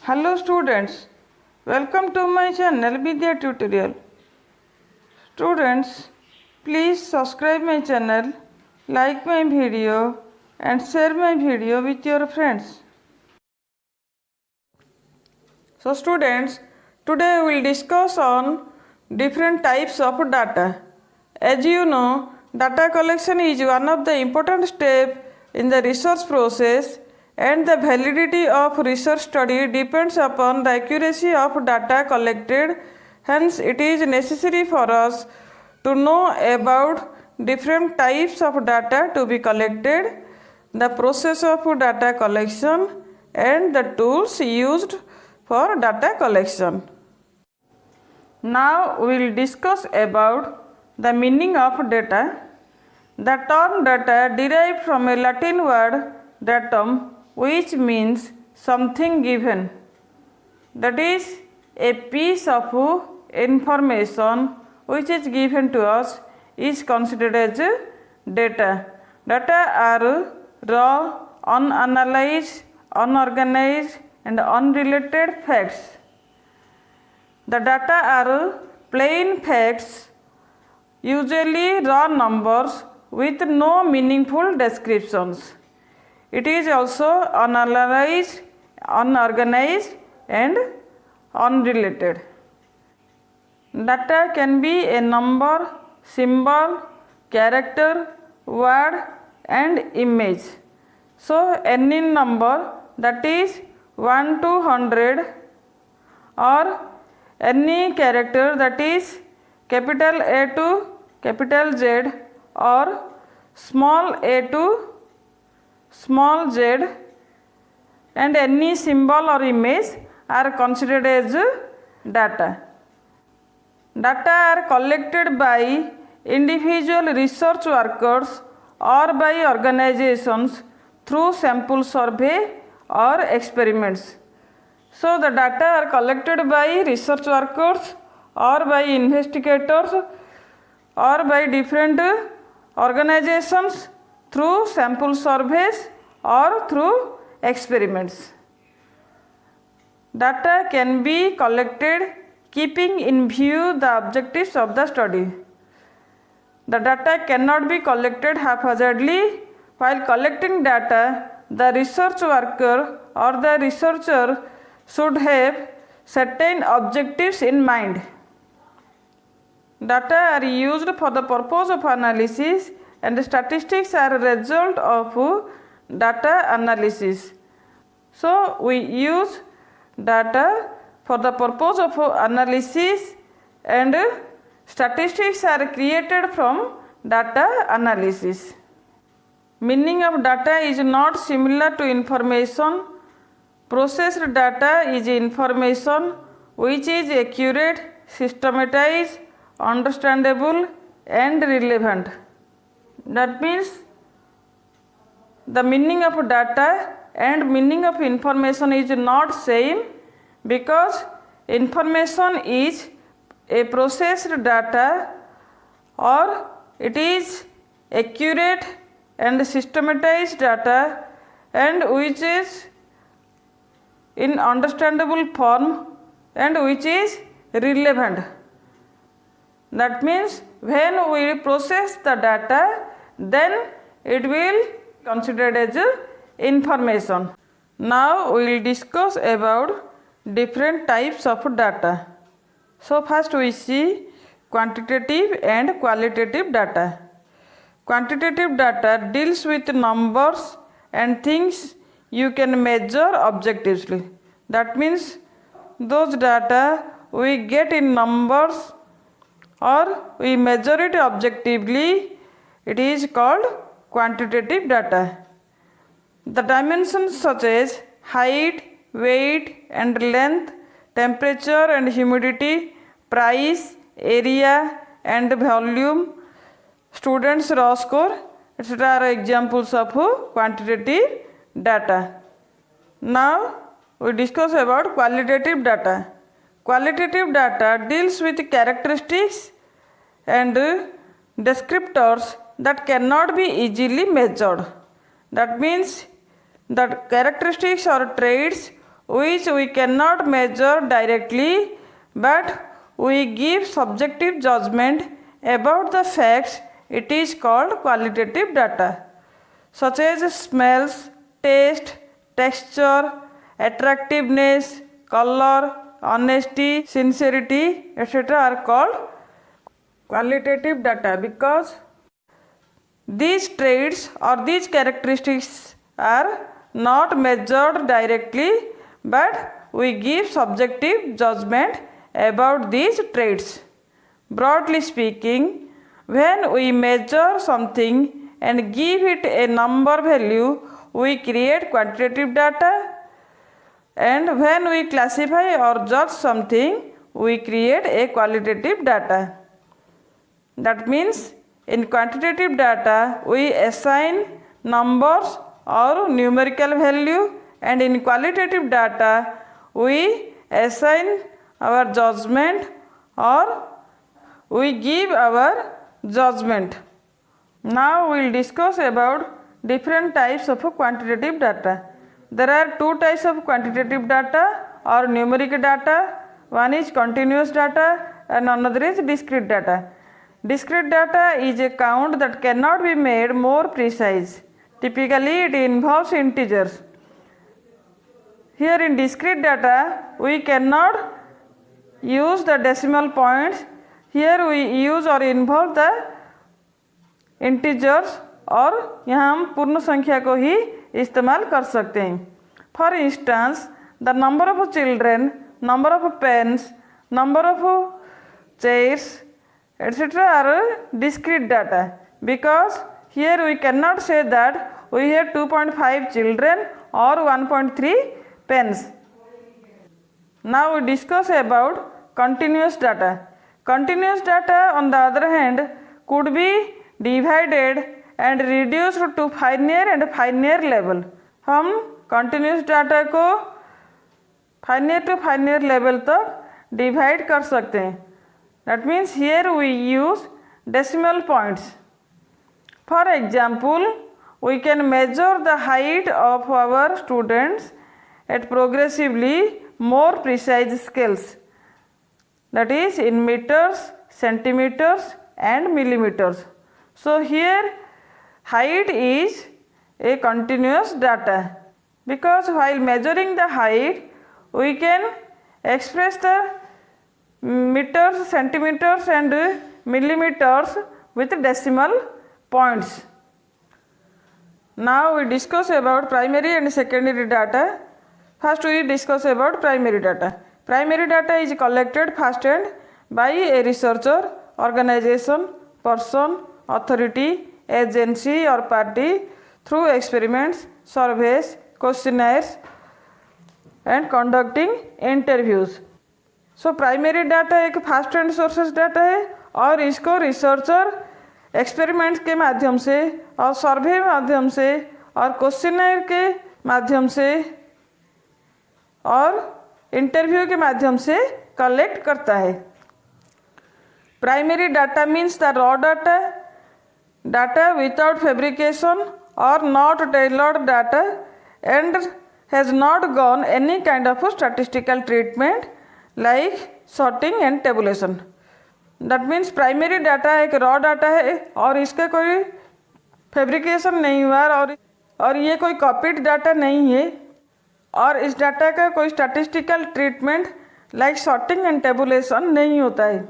Hello students, welcome to my channel Vidya Tutorial. Students, please subscribe my channel, like my video and share my video with your friends. So students, today we will discuss on different types of data. As you know, data collection is one of the important steps in the research process, and the validity of research study depends upon the accuracy of data collected. Hence, it is necessary for us to know about different types of data to be collected, the process of data collection, and the tools used for data collection. Now we will discuss about the meaning of data. The term data derived from a Latin word datum, which means something given. That is, a piece of information which is given to us is considered as data. Data are raw, unanalyzed, unorganized and unrelated facts. The data are plain facts, usually raw numbers with no meaningful descriptions. It is also unanalyzed, unorganized and unrelated. Data can be a number, symbol, character, word and image. So any number, that is 1 to 100, or any character, that is capital A to capital Z, or small a to small z, and any symbol or image are considered as data. Data are collected by individual research workers or by organizations through sample survey or experiments. So the data are collected by research workers or by investigators or by different organizations through sample surveys or through experiments. Data can be collected keeping in view the objectives of the study. The data cannot be collected haphazardly. While collecting data, the research worker or the researcher should have certain objectives in mind. Data are used for the purpose of analysis, and statistics are a result of data analysis. So we use data for the purpose of analysis, and statistics are created from data analysis. Meaning of data is not similar to information. Processed data is information which is accurate, systematized, understandable and relevant. That means the meaning of data and meaning of information is not same, because information is a processed data, or it is accurate and systematized data, and which is in understandable form and which is relevant. That means when we process the data, then it will considered as information. Now we will discuss about different types of data. So first we see quantitative and qualitative data. Quantitative data deals with numbers and things you can measure objectively. That means those data we get in numbers or we measure it objectively, it is called quantitative data. The dimensions such as height, weight and length, temperature and humidity, price, area and volume, students' raw score, etc. are examples of quantitative data. Now we discuss about qualitative data. Qualitative data deals with characteristics and descriptors that cannot be easily measured. That means the characteristics or traits which we cannot measure directly, but we give subjective judgment about the facts, it is called qualitative data, such as smells, taste, texture, attractiveness, color, honesty, sincerity, etc. are called qualitative data, because these traits or these characteristics are not measured directly, but we give subjective judgment about these traits. Broadly speaking, when we measure something and give it a number value, we create quantitative data, and when we classify or judge something, we create a qualitative data. That means in quantitative data, we assign numbers or numerical value, and in qualitative data, we assign our judgment or we give our judgment. Now we will discuss about different types of quantitative data. There are two types of quantitative data or numeric data. One is continuous data and another is discrete data. Discrete data is a count that cannot be made more precise. Typically, it involves integers. Here in discrete data, we cannot use the decimal points. Here we use or involve the integers, और यहाँ हम पूर्ण संख्या को ही इस्तेमाल कर सकते हैं. For instance, the number of children, number of pens, number of chairs, etc. are discrete data, because here we cannot say that we have 2.5 children or 1.3 pens. Now we discuss about continuous data. Continuous data, on the other hand, could be divided and reduced to finite and finite level. हम continuous data को finite to finite level तक divide कर सकते हैं. That means here we use decimal points. For example, we can measure the height of our students at progressively more precise scales, that is in meters, centimeters and millimeters. So here height is a continuous data, because while measuring the height we can express the meters, centimeters and millimeters with decimal points. Now we discuss about primary and secondary data. First we discuss about primary data. Primary data is collected first hand by a researcher, organization, person, authority, agency or party through experiments, surveys, questionnaires and conducting interviews. So primary data एक first hand sources data है, और इसको researcher experiments के माध्यम से और सर्वे माध्यम से और क्वेश्चनर के माध्यम से और इंटरव्यू के माध्यम से कलेक्ट करता है. Primary data means the raw data, data without fabrication और not tailored data and has not gone any kind of statistical treatment like sorting and tabulation. That means primary data एक raw data है और इसका कोई fabrication नहीं हुआ और ये कोई कॉपीड डाटा नहीं है, और इस डाटा का कोई statistical treatment like sorting and tabulation नहीं होता है.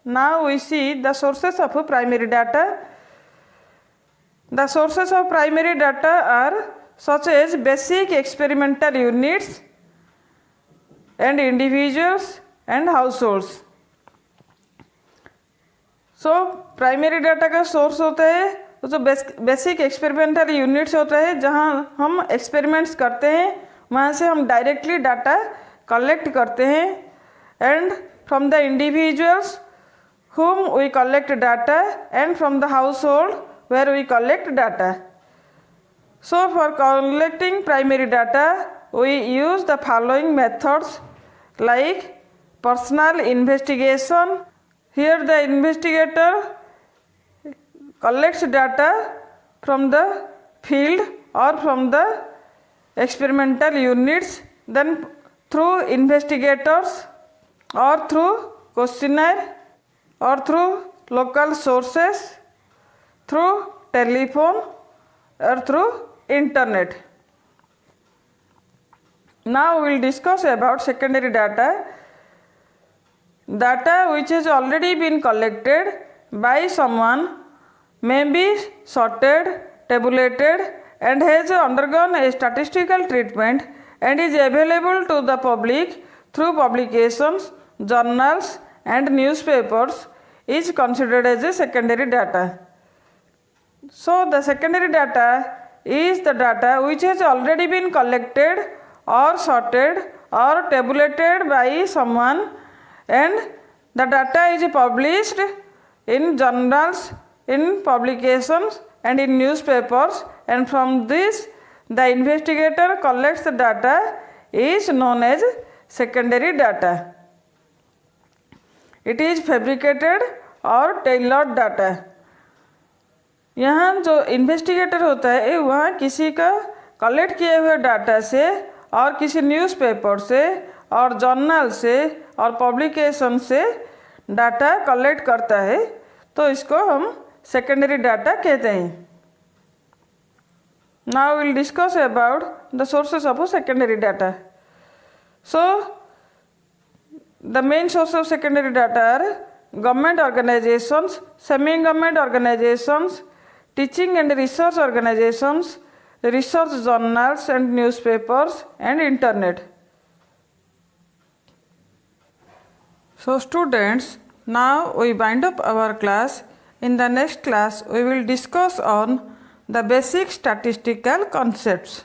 Now we see the sources of primary data. The sources of primary data are such as basic experimental units and individuals and households. So primary data का source होता है जो basic experimental units होता है, जहाँ हम एक्सपेरिमेंट्स करते हैं, वहाँ से हम डायरेक्टली डाटा कलेक्ट करते हैं, and from the individuals whom we collect data and from the household where we collect data. So for collecting primary data we use the following methods like personal investigation. Here the investigator collects data from the field or from the experimental units, then through investigators or through questionnaire or through local sources, through telephone or through internet. Now we will discuss about secondary data. Data which has already been collected by someone may be sorted, tabulated and has undergone a statistical treatment and is available to the public through publications, journals and newspapers is considered as a secondary data. So the secondary data is the data which has already been collected or sorted or tabulated by someone, and the data is published in journals, in publications and in newspapers, and from this the investigator collects the data is known as secondary data. It is fabricated और tailored data. यहाँ जो investigator होता है वह किसी का collect किए हुए डाटा से और किसी न्यूज़पेपर से और जर्नल से और पब्लिकेशन से डाटा कलेक्ट करता है, तो इसको हम सेकेंडरी डाटा कहते हैं. Now we will discuss about the sources of secondary data. So the main source of secondary data are government organizations, semi-government organizations, teaching and research organizations, research journals and newspapers and internet. So students, now we wind up our class. In the next class we will discuss on the basic statistical concepts.